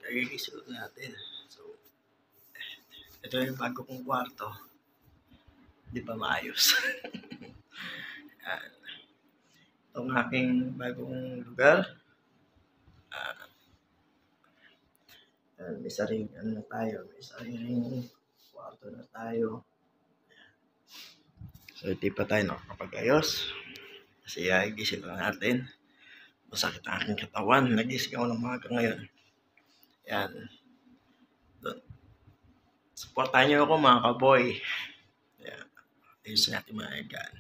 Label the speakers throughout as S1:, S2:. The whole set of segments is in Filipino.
S1: Nagigising natin. So, ito yung bago kong kwarto. Hindi pa maayos. Yan. Itong aking bagong lugar. May sariling na tayo. May sariling kwarto na tayo. So, hindi pa tayo nakakapag-ayos. Kasi gising lang natin. Masakit ang aking katawan. Nagising ako ng umaga ngayon. Yan. Supportahan niyo ako mga kaboy. Yan. Ayusin natin mga egan.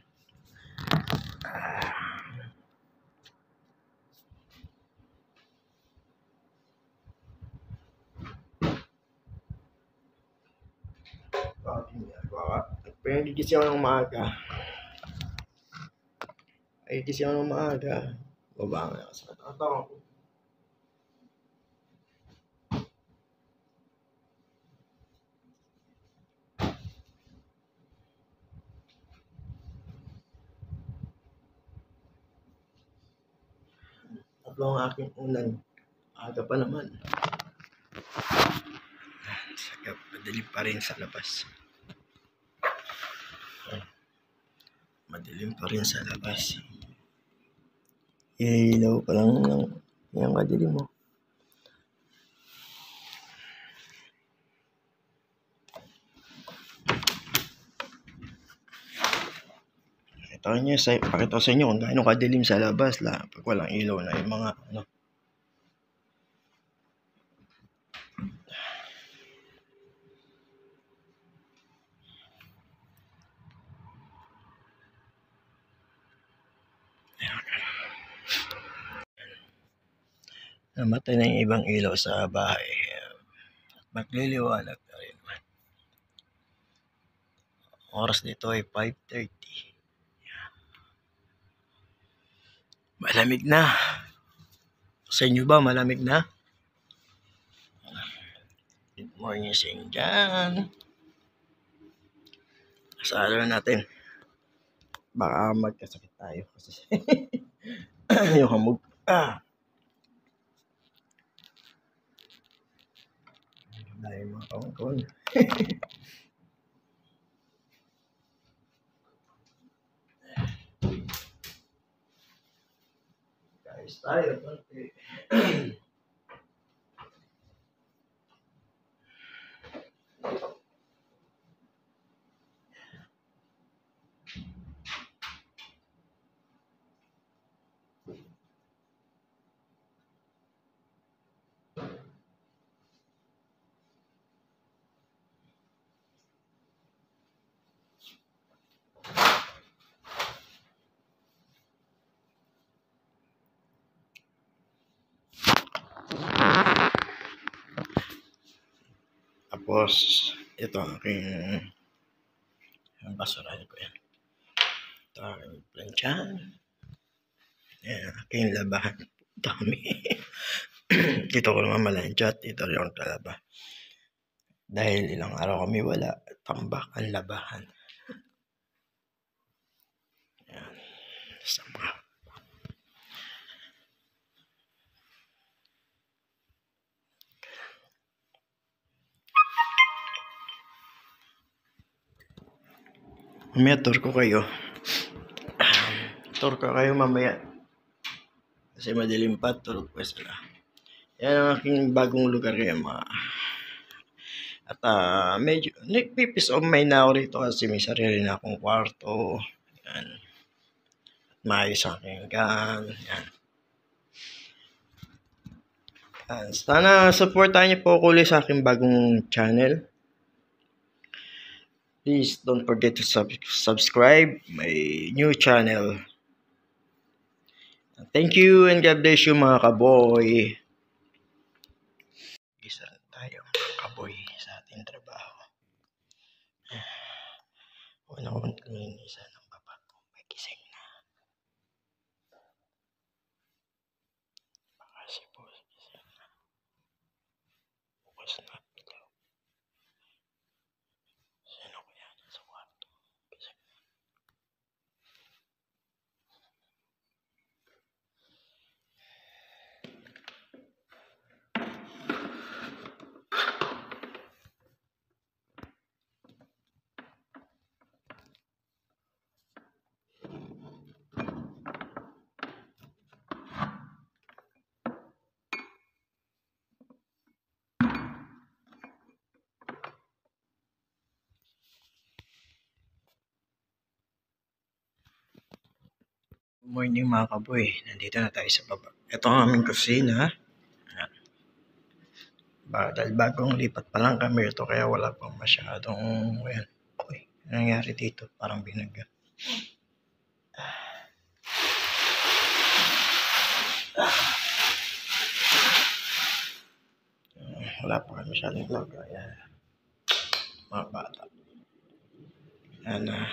S1: Nagigising ako ng umaga. Nagigising ako ng umaga. Babangon ako sa katawan ko. Tatlo ang aking unan. Aga pa naman. Sagap, madilim pa rin sa labas. Madilim pa rin sa labas. Ilaw pa lang yung madilim mo. Pakita ko sa inyo kung gaano kadilim sa labas pag walang ilaw na yung mga ano. Namatay na yung ibang ilaw sa bahay. Magliliwanag na rin. Oras dito ay 5:30. Malamig na. Sa inyo ba malamig na? Good morning sa inyo dyan. Asalo natin. Baka magkasakit tayo. Kasi yung hamog. Dahil mga kawan-kawan. Guys, tayo. Tapos, ito ang aking basurahan ko yan. Ito ang aking plansyahan. Yan, aking labahan. Dami. Dito ko naman malansya at dito rin talaba. Dahil ilang araw kami wala, tambak ang labahan. Yan. Sama. Mamaya tour ko kayo. Tour ko kayo mamaya. Kasi madilim pa, tour ko sila. Yan ang aking bagong lugar ngayon mga. At medyo nagpipis of mind na ako rito kasi may sarili na akong kwarto. Yan. At maayos ang aking gan. Yan. Sana supportahan niyo po ako ulit sa aking bagong channel. Please don't forget to subscribe my new channel. Thank you and God bless you mga kaboy. Isa tayo kaboy sa ating trabaho. Wala akong linisan ng baba ko. May gising na. Baka si boss gising na. Bukas na. Sino kaya sa kwarto? Gising na. Morning mga kaboy, nandito na tayo sa baba. Ito ang aming kusina. Ayan. Dahil bagong lipat pa lang kami ito kaya wala pang masyadong ayan. Uy, ano nangyari dito? Parang binagyo. Wala pa kami masyadong vlog. Ayan. Mga bata. Ayan na.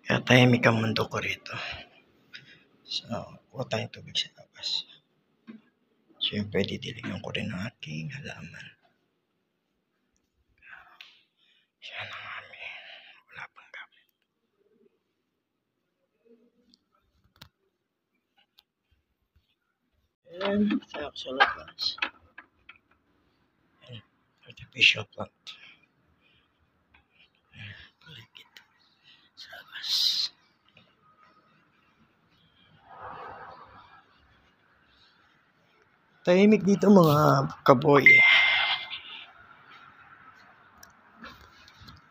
S1: Kaya tahimik ang mundo ko rito. So, kuha tayong tubig sa labas. Siyempre, didiligan ko rin ang aking halaman. Siya na kami. Wala pang gamit. And, sa labas. And, artificial plant. Paligid. Sa labas. Tahimik dito mga kaboy.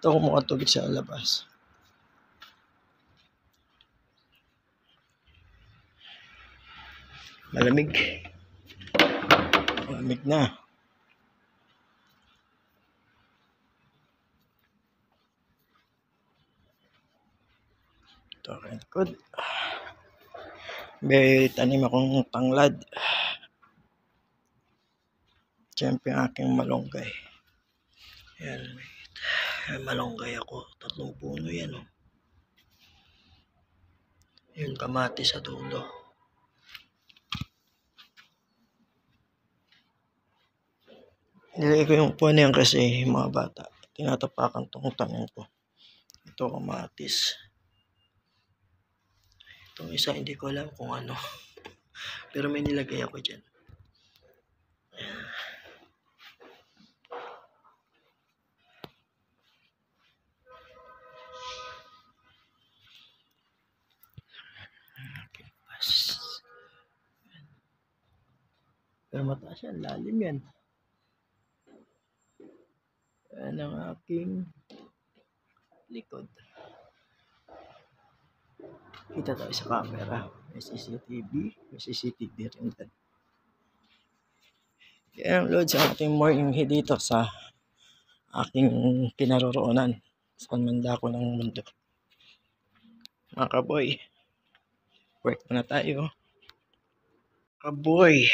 S1: Ito kumuha tubig sa labas. Malamig. Malamig na. Ito ang likod. May tanim akong tanglad. Siyempre ang aking malunggay. Ayan, may malunggay ako. 3 puno yan. Oh. Yung kamati sa dulo. Nilagay ko yung upuan yan kasi mga bata. Tinatapakan tong tanim ko. Ito kamatis. Itong isa hindi ko alam kung ano. Pero may nilagay ako dyan. Pero mataas yan, lalim yan. Yan ang aking likod. Kita tayo sa camera. May CCTV rin din. Kaya ang load sa ating morning dito sa aking kinaroroonan. Saan man dako ng mundo. Mga kaboy, work na tayo. Kaboy,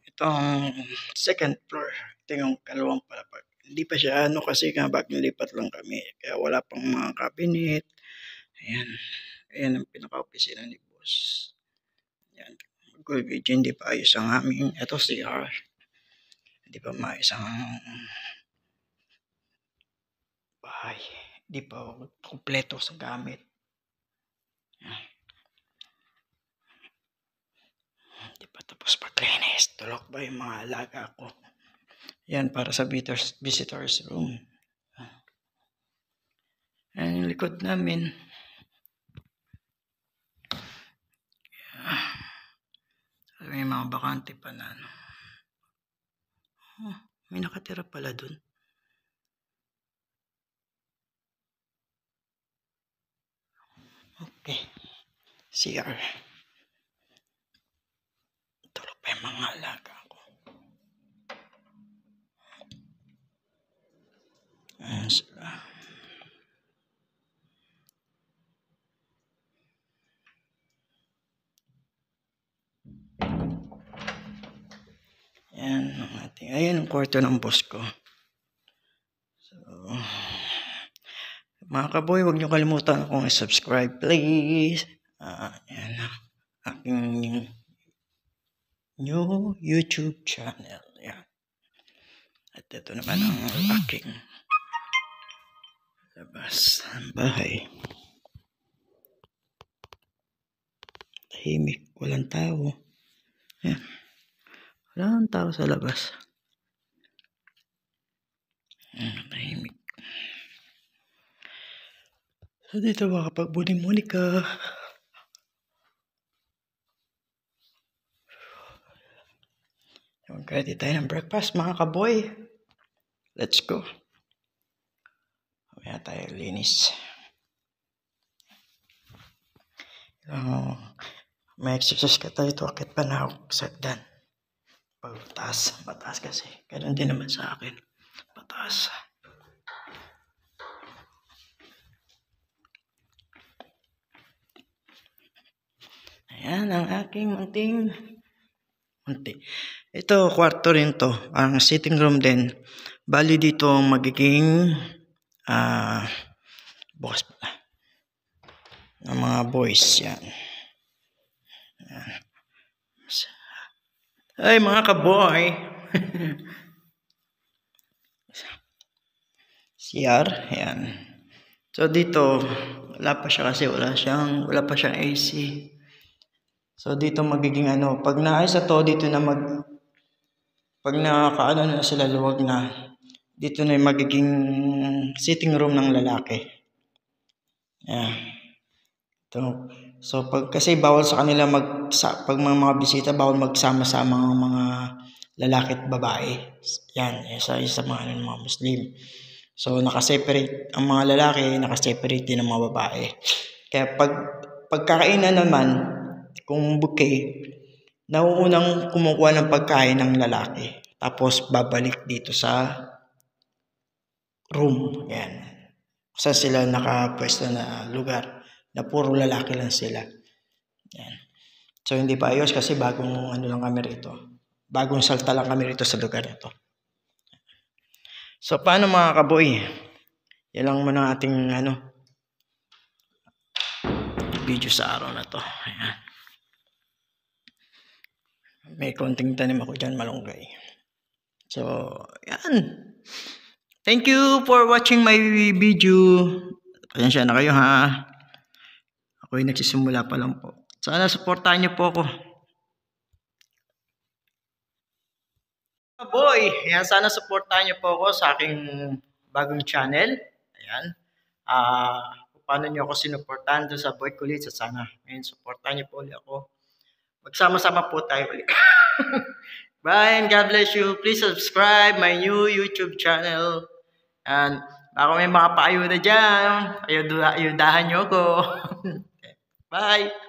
S1: itong second floor. Ito yung kalawang palapag. Hindi pa siya ano kasi bagong lipat lang kami. Kaya wala pang mga cabinet. Ayan. Ayan ang pinaka-opisina ni boss. Ayan. Good video, hindi pa ayos ang aming. Ito CR. Hindi pa maayos ang bahay. Hindi pa kompleto sa gamit. Ayan. Hindi pa tapos paglinis. Tulok ba yung mga alaga ko? Yan para sa visitors room. Yan yung likod namin. May mga bakante pa na ano. Oh, may nakatira pala dun. Okay. CR. Tulog pa yung mga alaga ko. Ayan sila. Ayan ang ating. Ayan ang kwarto ng boss ko. So, mga kaboy, huwag niyo kalimutan akong i-subscribe, please. Ayan ang aking new YouTube channel. Ayan. At ito naman ang aking labas ng bahay. Tahimik, walang tao. Ayan. Walang tao sa labas. Ayan, tahimik. So dito makapagmuni-muni ka. Ready tayo ng breakfast mga kaboy. Let's go. Kaya tayo linis. May exercise ka tayo ito. Akit pa na ako sa hagdan. Pagtaas. Mataas kasi. Ganun din naman sa akin. Mataas. Ayan ang aking munti. Ito, kwarto rin to. Ang sitting room din. Bali dito magiging bukas pala. Ng mga boys. Yan. Yan. Ay, mga kaboy. CR. Yan. So dito, wala pa siya kasi wala pa siyang AC. So dito magiging pag naayos na to, dito na pag nakakaano na sila, luwag na, dito na yung magiging sitting room ng lalaki. Yeah. Ito. So kasi bawal sa kanila pag mga bisita, bawal magsama-sama ang mga lalaki at babae. Yan, isa sa mga Muslim. So naka-separate ang mga lalaki, naka-separate din ang mga babae. Kaya pagkakainan naman, kung bouquet, nauunang kumukuha ng pagkain ng lalaki. Tapos babalik dito sa room. Yan. Saan sila nakapwesto na lugar na puro lalaki lang sila. Yan. So hindi pa ayos kasi bagong lang kami rito. Bagong salta lang kami rito sa lugar nito. So paano mga kaboy? Yan lang muna ating video sa araw na to. Ayan. May konting tanim ako dyan, malunggay. So, yan. Thank you for watching my video. Pasensya na kayo ha. Ako'y nagsisimula pa lang po. Sana supportahan niyo po ako. Boy, yan, sana supportahan niyo po ako sa aking bagong channel. Ayan. Paano niyo ako sinuportahan doon sa Boy Kulit? Sana ngayon supportahan niyo po ulit ako. Magsama-sama po tayo ulit. Bye and God bless you. Please subscribe my new YouTube channel. And baka may mga paayuda dyan. Ayudahan nyo ako. Bye.